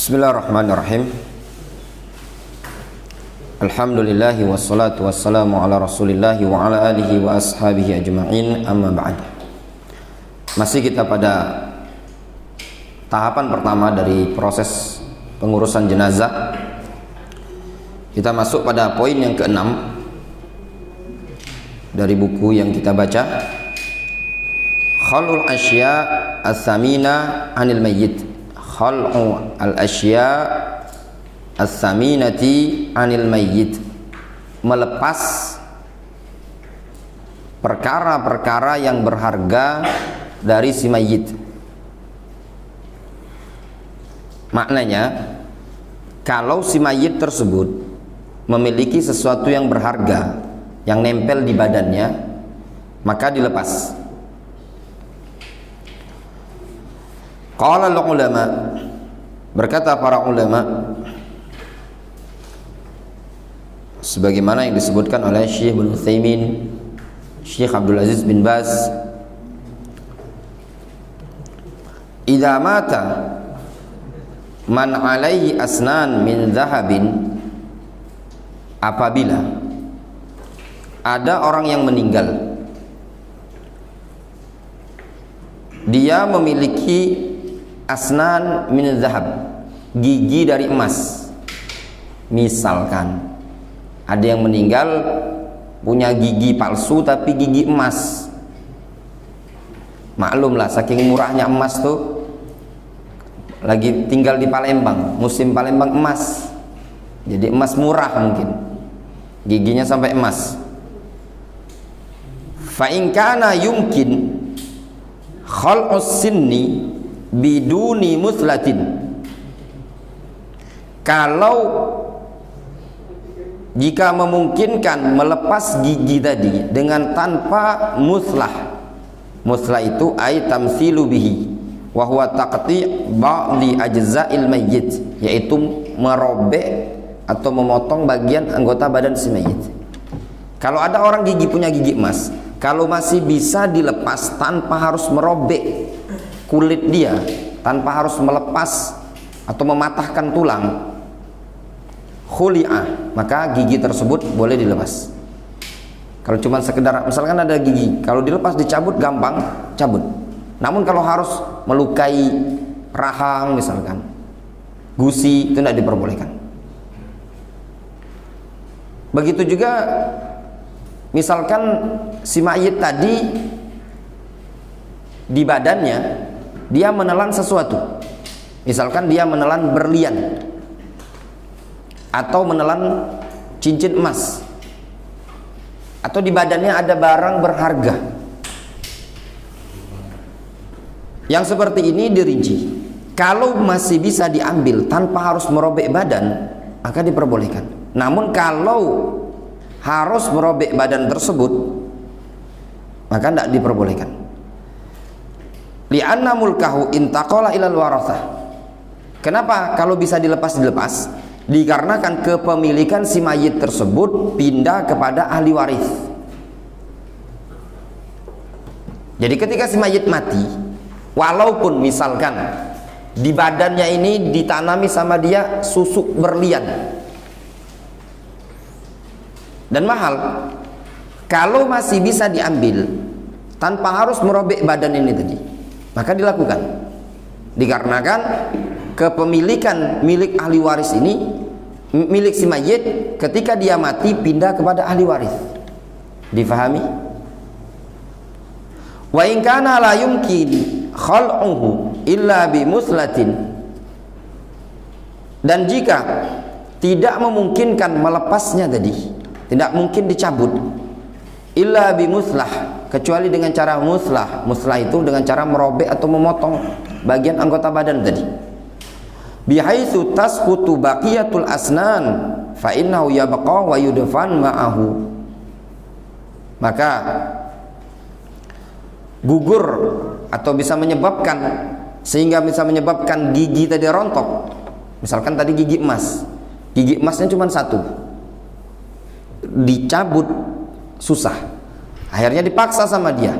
Bismillahirrahmanirrahim. Alhamdulillahi wassalatu wassalamu ala rasulillahi wa ala alihi wa ashabihi ajma'in, amma ba'd. Masih kita pada tahapan pertama dari proses pengurusan jenazah. Kita masuk pada poin yang keenam dari buku yang kita baca, Khal'ul asya as-samina 'anil mayyit. Khal'u al-asya as-saminati 'anil mayyit. Melepas perkara-perkara yang berharga dari si mayit. Maknanya, kalau si mayit tersebut memiliki sesuatu yang berharga yang nempel di badannya, maka dilepas. Qala al-ulama, berkata para ulama, sebagaimana yang disebutkan oleh Syekh Ibnu Utsaimin, Syekh Abdul Aziz bin Baz, idza mata man alaihi asnan min dhahabin, apabila ada orang yang meninggal, dia memiliki asnan min dhahab, gigi dari emas. Misalkan ada yang meninggal punya gigi palsu tapi gigi emas. Maklumlah saking murahnya emas tuh, lagi tinggal di Palembang, musim Palembang emas, jadi emas murah, mungkin giginya sampai emas. Fa in kana yumkin khal'us sinni biduni muslatin, kalau jika memungkinkan melepas gigi tadi dengan tanpa muslah. Muslah itu ay tamthilu bihi wa huwa taqti' ba'di ajza'il mayyit, yaitu merobek atau memotong bagian anggota badan si mayit. Kalau ada orang punya gigi emas, kalau masih bisa dilepas tanpa harus merobek kulit dia, tanpa harus melepas atau mematahkan tulang, khuli'ah, maka gigi tersebut boleh dilepas. Kalau cuma sekedar, misalkan ada gigi, kalau dilepas dicabut gampang, cabut. Namun kalau harus melukai rahang, misalkan gusi, itu tidak diperbolehkan. Begitu juga misalkan si mayit tadi di badannya dia menelan sesuatu, misalkan dia menelan berlian atau menelan cincin emas, atau di badannya ada barang berharga. Yang seperti ini dirinci, kalau masih bisa diambil tanpa harus merobek badan, maka diperbolehkan. Namun kalau harus merobek badan tersebut, maka tidak diperbolehkan. Li'anna mulkahu intaqala ilal warathah. Kenapa kalau bisa dilepas? Dikarenakan kepemilikan si mayit tersebut pindah kepada ahli waris. Jadi ketika si mayit mati, walaupun misalkan di badannya ini ditanami sama dia susuk berlian dan mahal, kalau masih bisa diambil tanpa harus merobek badan ini tadi, maka dilakukan. Dikarenakan kepemilikan milik ahli waris ini, milik si mayit, ketika dia mati pindah kepada ahli waris. Difahami? Wa in kana la yumkin khal'uhu illa bi muslatin, dan jika tidak memungkinkan melepasnya tadi, tidak mungkin dicabut, illa bi muslah, kecuali dengan cara muslah. Muslah itu dengan cara merobek atau memotong bagian anggota badan tadi. Bihaitsu tasqutu baqiyatul asnan fa innahu yabqa wa yudfan ma'ahu, maka gugur atau bisa menyebabkan, sehingga bisa menyebabkan gigi tadi rontok. Misalkan tadi gigi emas, gigi emasnya cuma satu, dicabut susah, akhirnya dipaksa sama dia.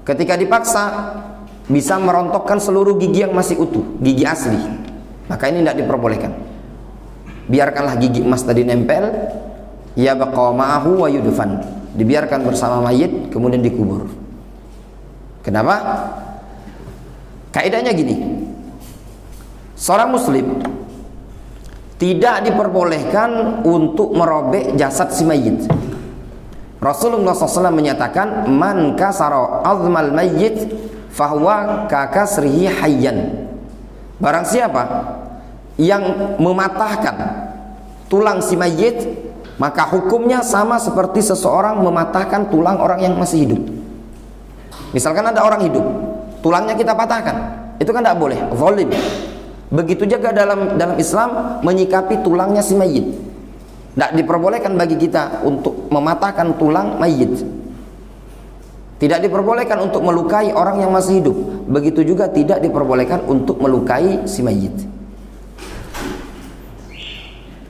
Ketika dipaksa bisa merontokkan seluruh gigi yang masih utuh, gigi asli. maka ini tidak diperbolehkan. Biarkanlah gigi emas tadi nempel, ya baqa ma'ahu wa yudfan, dibiarkan bersama mayit kemudian dikubur. Kenapa? Kaidahnya gini, seorang muslim tidak diperbolehkan untuk merobek jasad si mayit. Rasulullah SAW menyatakan, man kasara azmal mayyit fahuwa kakasrihi hayyan. Barang siapa yang mematahkan tulang si mayit, maka hukumnya sama seperti seseorang mematahkan tulang orang yang masih hidup. Misalkan ada orang hidup, tulangnya kita patahkan, itu kan tidak boleh, zalim. Begitu juga dalam Islam menyikapi tulangnya si mayit. Tidak diperbolehkan bagi kita untuk mematahkan tulang mayit. Tidak diperbolehkan untuk melukai orang yang masih hidup. Begitu juga tidak diperbolehkan untuk melukai si mayit.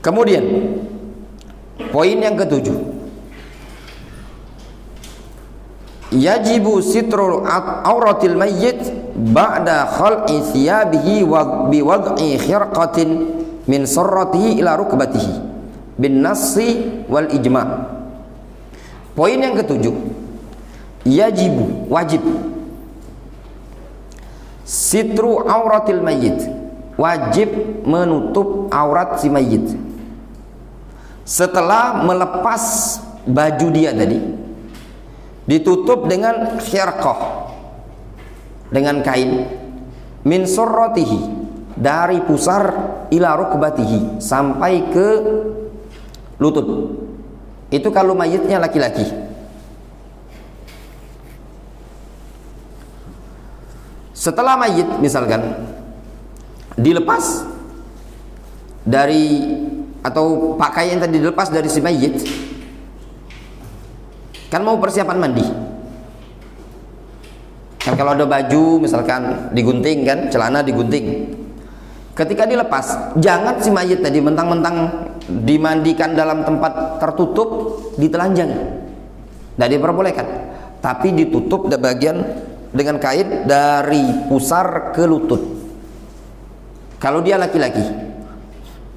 Kemudian poin yang ketujuh, yajibu sitrul auratil mayyit ba'da khal'i thiyabihi wa biwad'i khirqatin min surratihi ila rukbatihi bin nassi wal ijma'. Poin yang ketujuh, yajibu, wajib, sitru auratil mayyit, wajib menutup aurat si mayit setelah melepas baju dia tadi, ditutup dengan khirqah, dengan kain, min surratihi, dari pusar, ila rukbatihi, sampai ke lutut. Itu kalau mayitnya laki-laki. Setelah mayit misalkan dilepas dari, atau pakaian yang tadi dilepas dari si mayit, kan mau persiapan mandi. Kan kalau ada baju misalkan digunting, kan celana digunting, ketika dilepas jangan si mayit tadi mentang-mentang dimandikan dalam tempat tertutup ditelanjangi, tidak diperbolehkan, tapi ditutup bagian dengan kain dari pusar ke lutut. Kalau dia laki-laki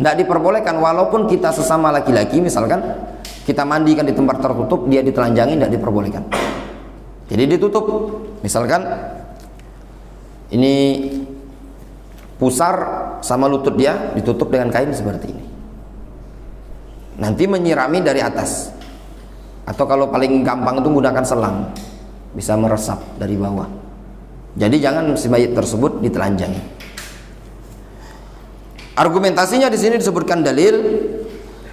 tidak diperbolehkan, walaupun kita sesama laki-laki, misalkan kita mandikan di tempat tertutup, dia ditelanjangi, tidak diperbolehkan. Jadi ditutup, misalkan ini pusar sama lutut dia ditutup dengan kain seperti ini, nanti menyirami dari atas, atau kalau paling gampang itu menggunakan selang, bisa meresap dari bawah. Jadi jangan si mayit tersebut ditelanjangi. Argumentasinya di sini disebutkan dalil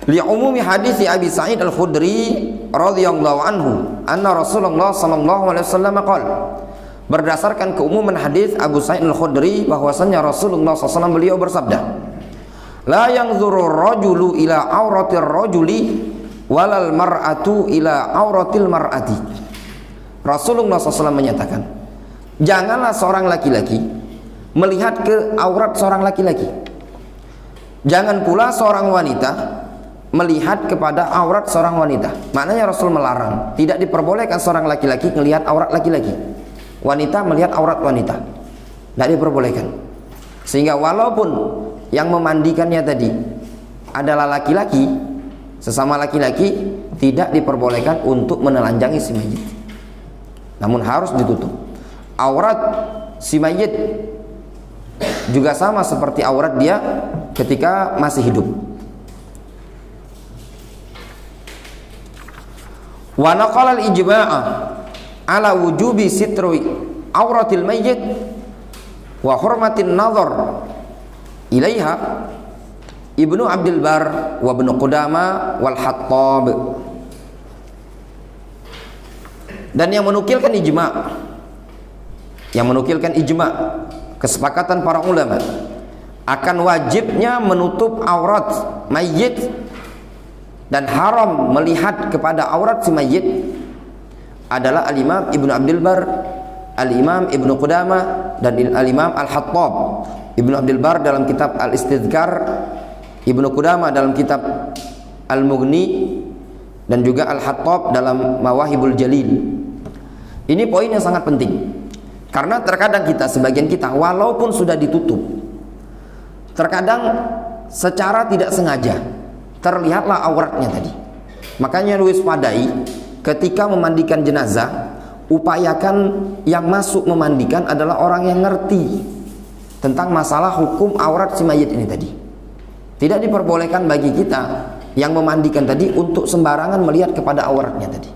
li umumi hadis Abi Sa'id Al-Khudri radhiyallahu anhu anna Rasulullah sallallahu alaihi wasallam qala, berdasarkan keumuman hadis Abu Sa'id Al-Khudri bahwasanya Rasulullah SAW beliau bersabda, la yanzuru rajulu ila auratir rajuli walal mar'atu ila auratil mar'ati. Rasulullah SAW menyatakan, janganlah seorang laki-laki melihat ke aurat seorang laki-laki, jangan pula seorang wanita melihat kepada aurat seorang wanita. Maknanya Rasul melarang, tidak diperbolehkan seorang laki-laki melihat aurat laki-laki, wanita melihat aurat wanita, tidak diperbolehkan. Sehingga walaupun yang memandikannya tadi adalah laki-laki, sesama laki-laki, tidak diperbolehkan untuk menelanjangi si mayit, namun harus ditutup. Aurat si mayit juga sama seperti aurat dia ketika masih hidup. Wa naqala al-ijma'a ala wujubi sitri auratil mayyit wa hurmatin nazar ilaiha Ibnu Abdul Bar wa Ibnu Qudama wal Hattab. Dan yang menukilkan ijma', kesepakatan para ulama akan wajibnya menutup aurat mayit dan haram melihat kepada aurat si mayit adalah Al-Imam Ibnu Abdul Bar, Al-Imam Ibnu Qudama, dan Al-Imam Al-Hattab. Ibnu Abdul Bar dalam kitab Al-Istidhkar, Ibnu Qudama dalam kitab Al-Mughni, dan juga Al-Hattab dalam Mawahibul Jalil. Ini poin yang sangat penting, karena terkadang sebagian kita walaupun sudah ditutup, Terkadang secara tidak sengaja terlihatlah auratnya tadi. Makanya Luis padai ketika memandikan jenazah, upayakan yang masuk memandikan adalah orang yang ngerti tentang masalah hukum aurat si mayit ini tadi. Tidak diperbolehkan bagi kita yang memandikan tadi untuk sembarangan melihat kepada auratnya tadi.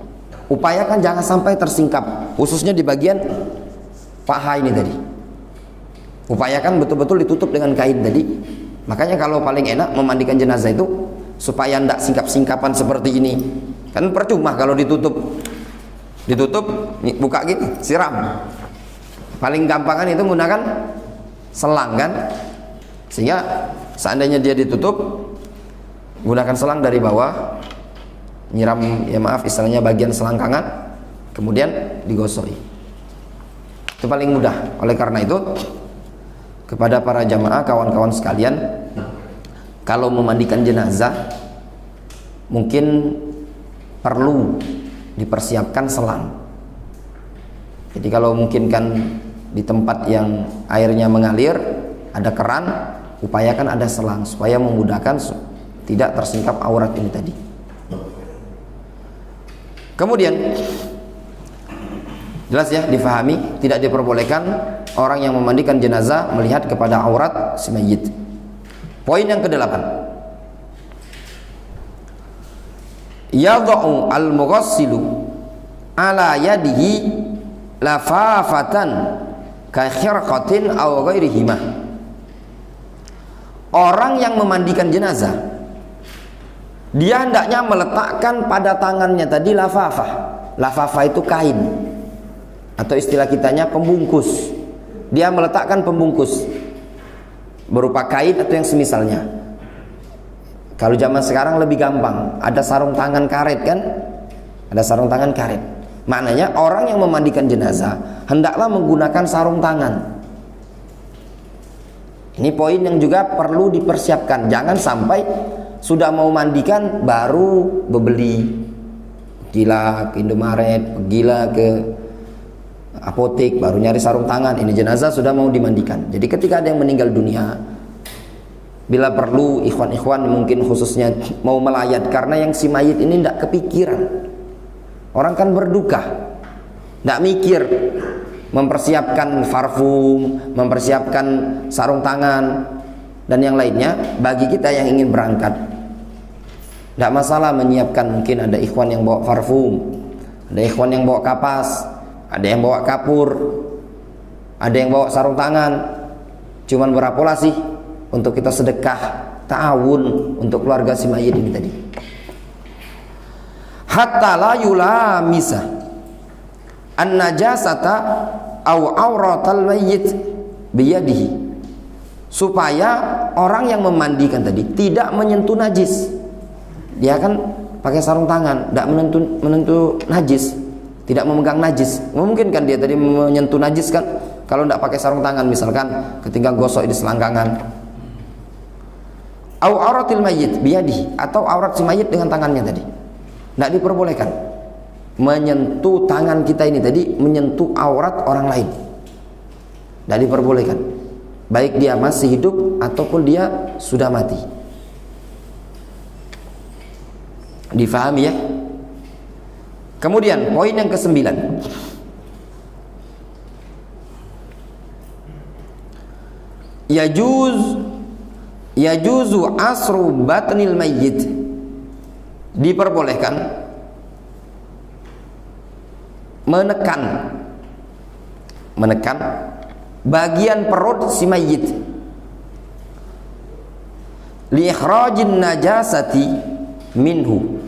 Upayakan jangan sampai tersingkap, khususnya di bagian paha ini tadi. Upayakan betul-betul ditutup dengan kain tadi. Makanya kalau paling enak memandikan jenazah itu supaya tidak singkap-singkapan seperti ini. Kan percuma kalau ditutup, buka gini, siram. Paling gampangan itu menggunakan selang kan, sehingga seandainya dia ditutup, gunakan selang dari bawah, nyiram, ya maaf istilahnya bagian selangkangan, kemudian digosoi. Itu paling mudah. Oleh karena itu, kepada para jamaah, kawan-kawan sekalian, kalau memandikan jenazah mungkin perlu dipersiapkan selang. Jadi kalau mungkin kan di tempat yang airnya mengalir ada keran, upayakan ada selang supaya memudahkan tidak tersingkap aurat ini tadi. Kemudian jelas ya, difahami, tidak diperbolehkan orang yang memandikan jenazah melihat kepada aurat si mayit. Poin yang ke-8, yadha'u al-mughassilu ala yadihi lafafatan ka khirqatin aw ghairihima. Orang yang memandikan jenazah, dia hendaknya meletakkan pada tangannya tadi lafafah. Lafafah itu kain, atau istilah kitanya pembungkus. Dia meletakkan pembungkus berupa kain atau yang semisalnya. Kalau zaman sekarang lebih gampang, ada sarung tangan karet kan? Ada sarung tangan karet. Maknanya orang yang memandikan jenazah hendaklah menggunakan sarung tangan. Ini poin yang juga perlu dipersiapkan. Jangan sampai sudah mau mandikan baru bebeli, gila ke Indomaret, gila ke apotek, baru nyari sarung tangan. Ini jenazah sudah mau dimandikan. Jadi ketika ada yang meninggal dunia, bila perlu ikhwan-ikhwan mungkin khususnya mau melayat, karena yang si mayit ini tidak kepikiran. Orang kan berduka, tidak mikir mempersiapkan parfum, mempersiapkan sarung tangan dan yang lainnya. Bagi kita yang ingin berangkat, tidak masalah menyiapkan. Mungkin ada ikhwan yang bawa parfum, ada ikhwan yang bawa kapas, ada yang bawa kapur, ada yang bawa sarung tangan. Cuman berapa sih untuk kita sedekah ta'awun untuk keluarga si mayit ini tadi. Hatta la yulamisa an-najasata aw auratal mayyit biyadihi, supaya orang yang memandikan tadi tidak menyentuh najis. Dia kan pakai sarung tangan, tidak menyentuh najis, tidak memegang najis. Memungkinkan dia tadi menyentuh najis kan kalau tidak pakai sarung tangan, misalkan ketika gosok di selangkangan. Au auratil mayyit biyadihi, atau aurat si mayit dengan tangannya tadi. Tidak diperbolehkan menyentuh tangan kita ini tadi, menyentuh aurat orang lain. Tidak diperbolehkan, baik dia masih hidup ataupun dia sudah mati. Difahami ya. Kemudian poin yang ke-9, yajuzu asru batnil mayyit, diperbolehkan menekan bagian perut si mayit li ikhrajin najasati minhu,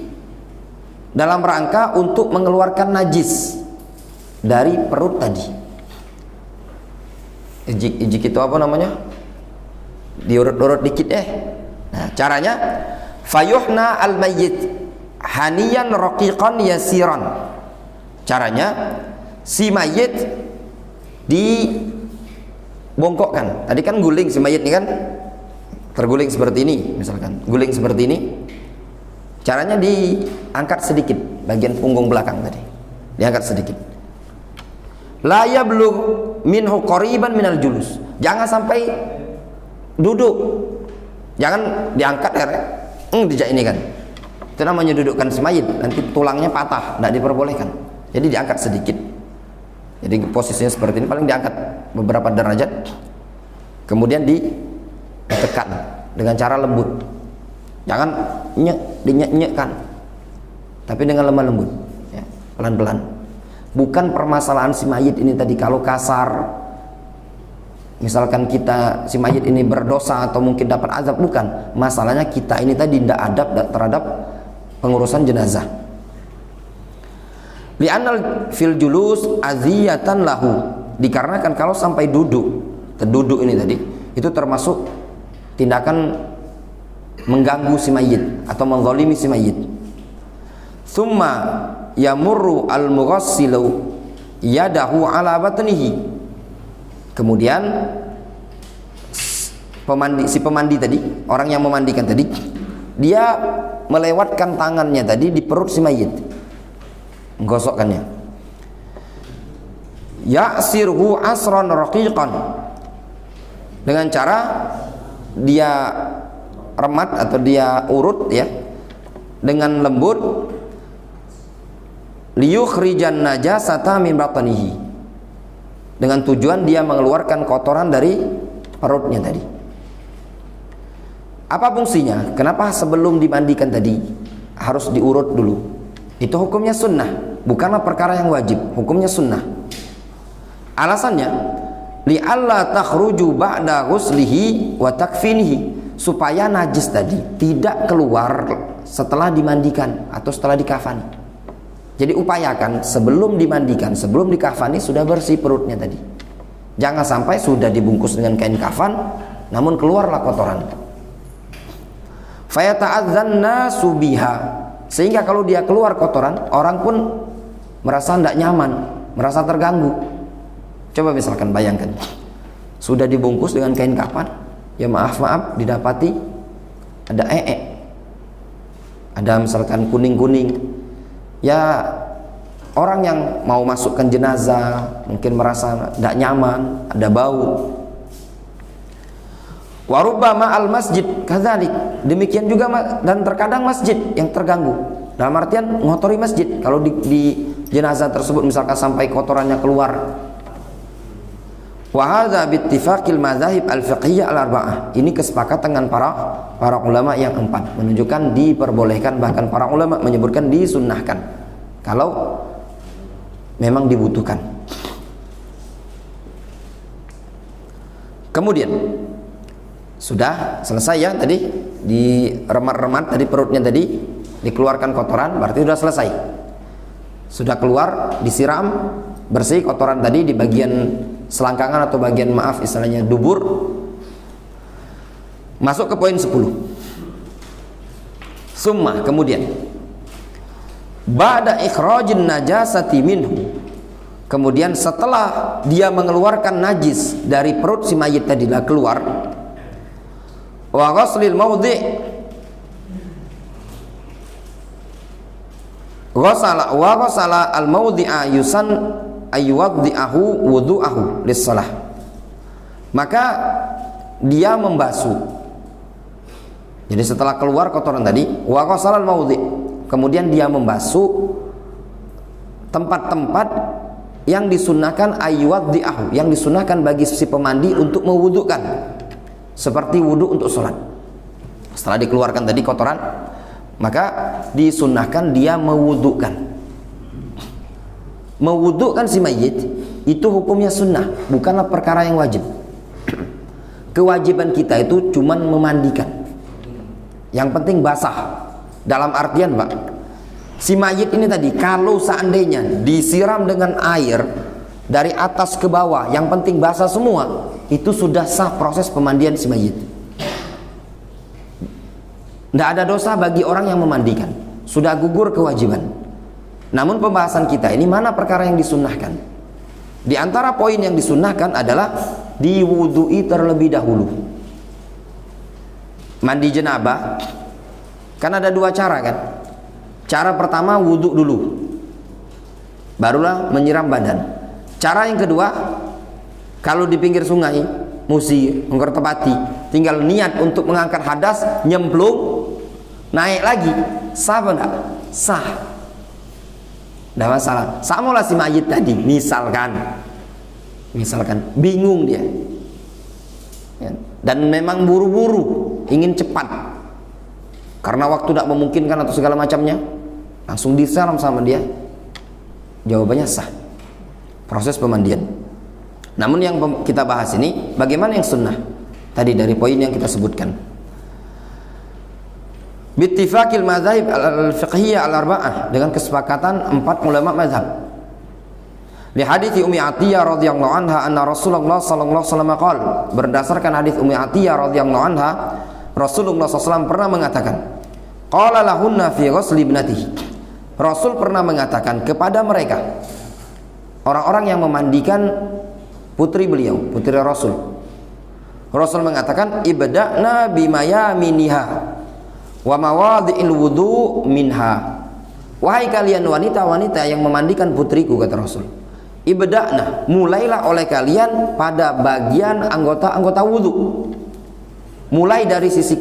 dalam rangka untuk mengeluarkan najis dari perut tadi. Ijik itu apa namanya? Diurut-urut dikit Nah, caranya fayuhna al mayyit haniyan raqiqan yasiran. Caranya si mayit dibongkokkan. Tadi kan guling si mayit ini kan, terguling seperti ini, misalkan guling seperti ini. Caranya diangkat sedikit bagian punggung belakang tadi, diangkat sedikit. La yablugh minhu qariban minal julus. Jangan sampai duduk, jangan diangkat ya, dijak ini kan, itu namanya dudukkan si mayit, nanti tulangnya patah, tidak diperbolehkan. Jadi diangkat sedikit, jadi posisinya seperti ini, paling diangkat beberapa derajat, kemudian ditekan dengan cara lembut, jangan dinyek-nyekkan, tapi dengan lemah lembut ya, pelan-pelan. Bukan permasalahan si mayit ini tadi kalau kasar, misalkan kita si mayit ini berdosa atau mungkin dapat azab, bukan. Masalahnya kita ini tadi tidak adab terhadap pengurusan jenazah. Li'anal fil julus aziyatan lahu, dikarenakan kalau sampai terduduk ini tadi, itu termasuk tindakan mengganggu si mayit atau menzalimi si mayit. Summa yamurru al-mughassilu yadahu ala batnihi, kemudian si pemandi tadi, orang yang memandikan tadi, dia melewatkan tangannya tadi di perut si mayit, menggosokkannya. Ya'sirhu asran raqiqan, dengan cara dia remat atau dia urut ya dengan lembut, liyukhrijan najasata min batnihi, dengan tujuan dia mengeluarkan kotoran dari perutnya tadi. Apa fungsinya? Kenapa sebelum dimandikan tadi harus diurut dulu? Itu hukumnya sunnah, bukanlah perkara yang wajib, hukumnya sunnah. Alasannya, li'alla takhruju ba'da ghuslihi wa takfinihi, supaya najis tadi tidak keluar setelah dimandikan atau setelah dikafani. Jadi upayakan sebelum dimandikan, sebelum dikafani sudah bersih perutnya tadi. Jangan sampai sudah dibungkus dengan kain kafan namun keluarlah kotoran. Fayata'adzan nasu biha, sehingga kalau dia keluar kotoran, orang pun merasa tidak nyaman, merasa terganggu. Coba misalkan bayangkan, sudah dibungkus dengan kain kafan, ya maaf didapati ada ada misalkan kuning-kuning, ya orang yang mau masukkan jenazah mungkin merasa tidak nyaman, ada bau. Warubbama al masjid kadzalik, demikian juga dan terkadang masjid yang terganggu, dalam artian ngotori masjid. Kalau di jenazah tersebut misalkan sampai kotorannya keluar. Wa hadza bittifaqil madzahib al-fiqhiyyah al-arba'ah, ini kesepakatan dengan para ulama yang empat, menunjukkan diperbolehkan, bahkan para ulama menyebutkan disunnahkan kalau memang dibutuhkan. Kemudian sudah selesai ya tadi, di remat-remat tadi perutnya tadi, dikeluarkan kotoran, berarti sudah selesai. Sudah keluar, disiram bersih kotoran tadi di bagian selangkangan atau bagian istilahnya dubur. Masuk ke poin 10. Summa, kemudian ba'da ikhrajin najasati minhu, kemudian setelah dia mengeluarkan najis dari perut si mayit tadi lah keluar, wa ghaslil mawdi' ghasala al mawdi'a yusan ayyuwaddi'ahu wudu'ahu lis-shalah, maka dia membasuh. Jadi setelah keluar kotoran tadi, wa ghasala al mawdi', kemudian dia membasuh tempat-tempat yang disunahkan ayyuwaddi'ahu, yang disunahkan bagi si pemandi untuk mewudukan, seperti wudu untuk sholat. Setelah dikeluarkan tadi kotoran, maka disunahkan dia mewudukan. Mewudukan si mayit itu hukumnya sunnah, bukanlah perkara yang wajib. Kewajiban kita itu cuman memandikan, yang penting basah. Dalam artian Pak, si mayit ini tadi kalau seandainya disiram dengan air dari atas ke bawah, yang penting basah semua, itu sudah sah proses pemandian si mayit. Tidak ada dosa bagi orang yang memandikan, sudah gugur kewajiban. Namun pembahasan kita ini mana perkara yang disunnahkan. Di antara poin yang disunnahkan adalah diwudui terlebih dahulu. Mandi jenabah kan ada dua cara kan. Cara pertama wudhu dulu, barulah menyiram badan. Cara yang kedua, kalau di pinggir sungai, Musi, Ngkertepati, tinggal niat untuk mengangkat hadas, nyemplung, naik lagi, sah apa enggak? Sah. Tidak masalah. Samalah si mayit tadi, misalkan bingung dia, ya, dan memang buru-buru, ingin cepat, karena waktu tidak memungkinkan atau segala macamnya, langsung diselam sama dia. Jawabannya sah. Proses pemandian. Namun yang kita bahas ini, bagaimana yang sunnah? Tadi dari poin yang kita sebutkan. Bittifaqil madzhab al-fiqhiyah al-arba'ah, dengan kesepakatan 4 ulama mazhab. Li hadits Ummi Athiyyah radhiyallahu anha anna Rasulullah sallallahu alaihi wasallam qala, berdasarkan hadis Ummi Athiyyah radhiyallahu anha, Rasulullah SAW pernah mengatakan, qala lahunna fi ghusli ibnatihi. Rasul pernah mengatakan kepada mereka, orang-orang yang memandikan putri beliau, putri Rasul. Rasul mengatakan, ibda'na bimayaminiha wa mawadhi'il wudu minha. Wahai kalian wanita-wanita yang memandikan putriku, kata Rasul, ibda'na, mulailah oleh kalian pada bagian anggota-anggota wudu. Mulai dari sisi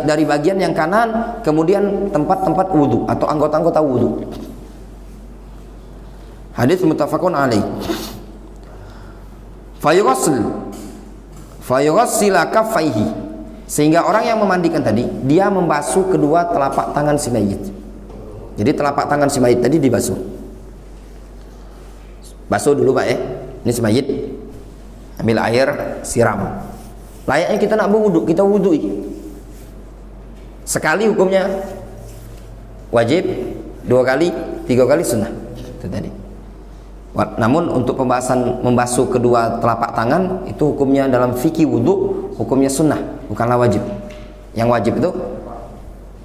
dari bagian yang kanan, kemudian tempat-tempat wudu atau anggota-anggota wudu. Hadis muttafaqun alaih. Fayughassila kaffaihi, sehingga orang yang memandikan tadi, dia membasuh kedua telapak tangan si mayit. Jadi telapak tangan si mayit tadi dibasuh. Basuh dulu Pak ya. Ini si mayit, ambil air, siram. Layaknya kita nak berwudu, kita wudui. Sekali hukumnya wajib, 2 kali, 3 kali sunnah. Itu tadi. Namun untuk pembahasan membasuh kedua telapak tangan, itu hukumnya dalam fikih wudu, hukumnya sunnah, bukanlah wajib. Yang wajib itu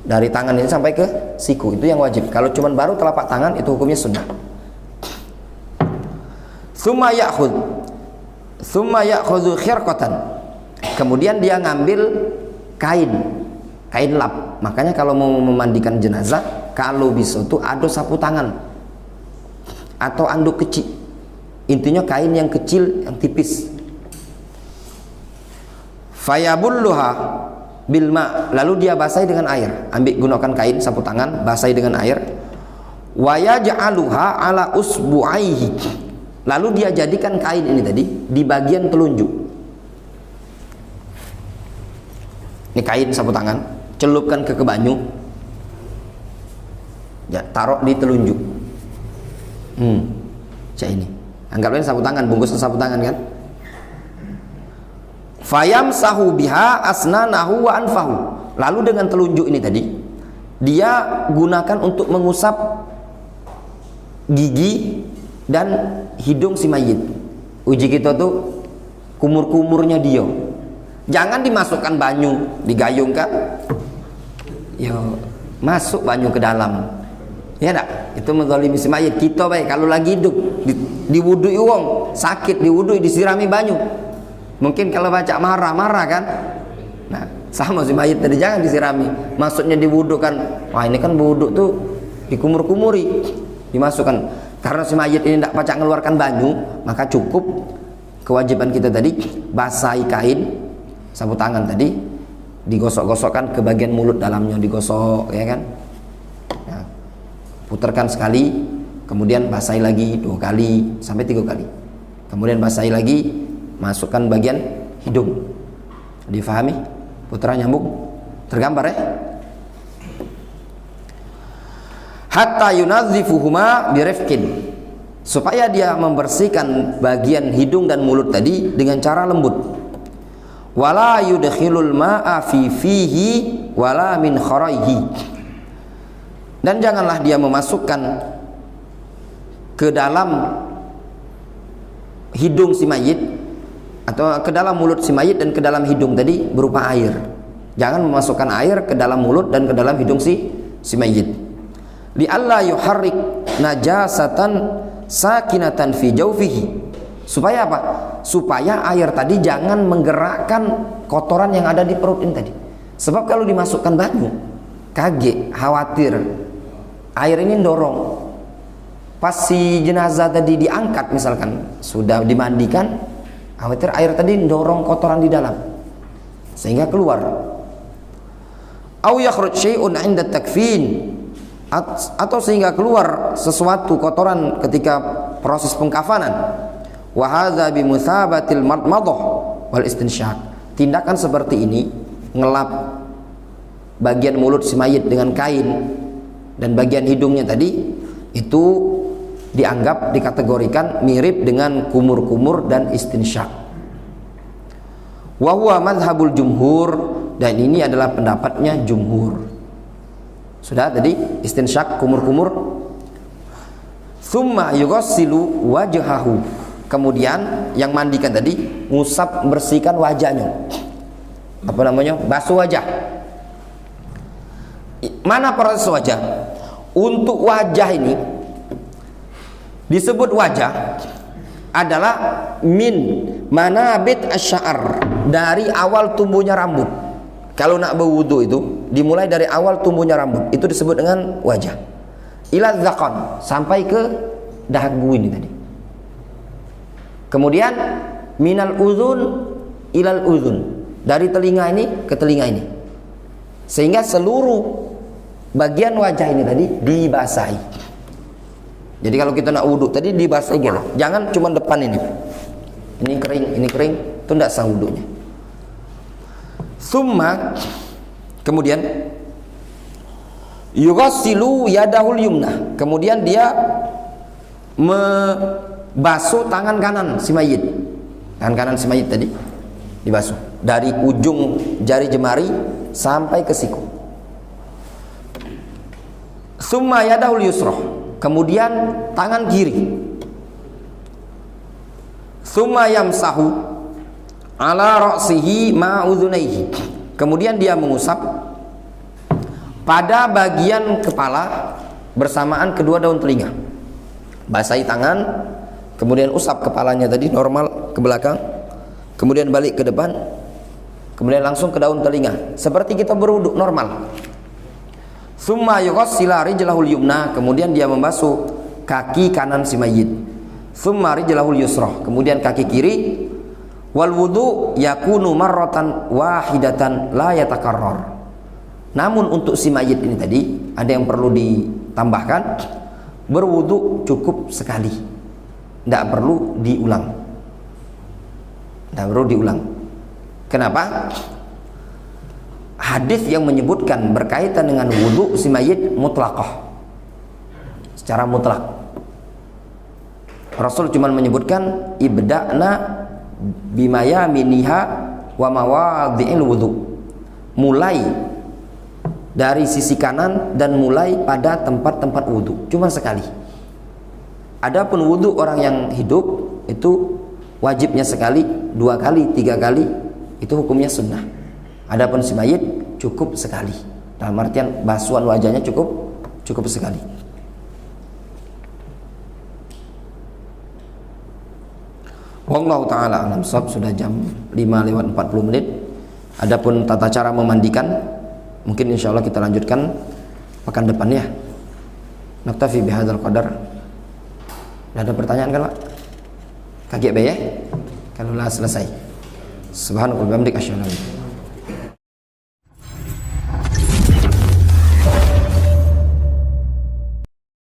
dari tangan ini sampai ke siku, itu yang wajib. Kalau cuma baru telapak tangan, itu hukumnya sunnah. Tsumma ya'khudhu khirqatan. Kemudian dia ngambil kain lap. Makanya kalau mau memandikan jenazah, kalau bisa tuh ada sapu tangan atau anduk kecil. Intinya kain yang kecil, yang tipis. Fayabulluha bilma, lalu dia basahi dengan air. Ambil, gunakan kain sapu tangan, basahi dengan air. Wa yaj'aluha ala usbu'aihi, lalu dia jadikan kain ini tadi di bagian telunjuk. Ini kain sapu tangan, celupkan ke banyu, ya, taruh di telunjuk. Kayak ini. Anggapnya sapu tangan, bungkusan sapu tangan kan. Fayamsahu biha asnanahu wa anfahu. Lalu dengan telunjuk ini tadi, dia gunakan untuk mengusap gigi dan hidung si mayit. Uji kita tuh kumur-kumurnya dia. Jangan dimasukkan banyu, digayungkan, yo masuk banyu ke dalam, ya enggak? Itu menzalimi si mayit. Kita baik kalau lagi hidup diwudui wong sakit, diwudui, disirami banyu, mungkin kalau baca marah kan. Nah sama si mayit tadi, jangan disirami, maksudnya diwudukan. Wah ini kan wuduk tuh dikumur-kumuri, dimasukkan. Karena si mayit ini tidak pacak mengeluarkan banyu, maka cukup kewajiban kita tadi basahi kain sapu tangan tadi, digosok-gosokkan ke bagian mulut dalamnya, digosok ya kan. Nah, putarkan sekali, kemudian basahi lagi 2 kali sampai 3 kali, kemudian basahi lagi, masukkan bagian hidung. Difahami? Putra nyambung, tergambar ya. Hatta yunadzifuhuma birifqin, supaya dia membersihkan bagian hidung dan mulut tadi dengan cara lembut. Wala yudkhilul ma'a fi fihi wala min kharaihi, dan janganlah dia memasukkan ke dalam hidung si mayit atau ke dalam mulut si mayit dan ke dalam hidung tadi berupa air. Jangan memasukkan air ke dalam mulut dan ke dalam hidung si mayit. Li alla yuharrik najasatan sakinatan fi jawfihi, supaya apa? Supaya air tadi jangan menggerakkan kotoran yang ada di perut ini tadi. Sebab kalau dimasukkan banyu, kaget, khawatir air ini dorong. Pas si jenazah tadi diangkat misalkan, sudah dimandikan, khawatir air tadi dorong kotoran di dalam. sehingga keluar. Au yakhruj syai'un 'inda takfin, atau sehingga keluar sesuatu kotoran ketika proses pengkafanan. Wa hadza bi muthabatil madmadah wal istinsyaq. Tindakan seperti ini, ngelap bagian mulut si mayit dengan kain dan bagian hidungnya tadi, itu dianggap, dikategorikan mirip dengan kumur-kumur dan istinsyaq. Wa huwa madhhabul jumhur, dan ini adalah pendapatnya jumhur. Sudah tadi istinsyaq, kumur-kumur. Tsumma yughassilu wajhahu, kemudian yang mandikan tadi ngusap, bersihkan wajahnya, apa namanya, basuh wajah. Mana proses wajah? Untuk wajah ini disebut wajah adalah min manabit asy'ar, dari awal tumbuhnya rambut. Kalau nak berwudu itu dimulai dari awal tumbuhnya rambut, itu disebut dengan wajah. Ila dzaqan, sampai ke dagu ini tadi. Kemudian minal uzun ilal uzun, dari telinga ini ke telinga ini, sehingga seluruh bagian wajah ini tadi dibasahi. Jadi kalau kita nak wudhu tadi dibasahi gitu, jangan cuma depan ini kering, itu tidak sah wudhunya. Summa, kemudian yughassilu yadahul yumna, kemudian dia membasuh tangan kanan si mayit. Tangan kanan si mayit tadi dibasuh dari ujung jari jemari sampai ke siku. Summa yadahul yusrah, kemudian tangan kiri. Summa yamsahu ala ra'sihi ma'udhunaihi, kemudian dia mengusap pada bagian kepala bersamaan kedua daun telinga. Basahi tangan, kemudian usap kepalanya tadi normal ke belakang, kemudian balik ke depan, kemudian langsung ke daun telinga, seperti kita berwuduk normal. Summa yughassila rijlahul yumna, kemudian dia membasuh kaki kanan si mayit. Summa rijlahul yusrah, kemudian kaki kiri. Wal wudu yakunu marratan wahidatan la yatakarrar. Namun untuk si mayit ini tadi ada yang perlu ditambahkan, berwudu cukup sekali, tidak perlu diulang. Tidak perlu diulang. Kenapa? Hadis yang menyebutkan berkaitan dengan wudu si mayit mutlaqah, secara mutlak. Rasul cuma menyebutkan ibda'na bimaya miniha wa mawadhi'il wudu, mulai dari sisi kanan dan mulai pada tempat-tempat wudu, cuma sekali. Adapun wudu orang yang hidup itu wajibnya sekali, 2 kali, 3 kali, itu hukumnya sunnah. Adapun si mayit cukup sekali, dalam artian basuhan wajahnya cukup sekali. Wallahu ta'ala alam shawab. Sudah jam 5:40. Adapun tata cara memandikan mungkin insyaallah kita lanjutkan pekan depan ya. Naktafi bihadzal qadar. Ada pertanyaan kan Pak? Kaget ya? Kalau lah selesai. Subhanallah wa bihamdika asyhadu an la ilaha illa anta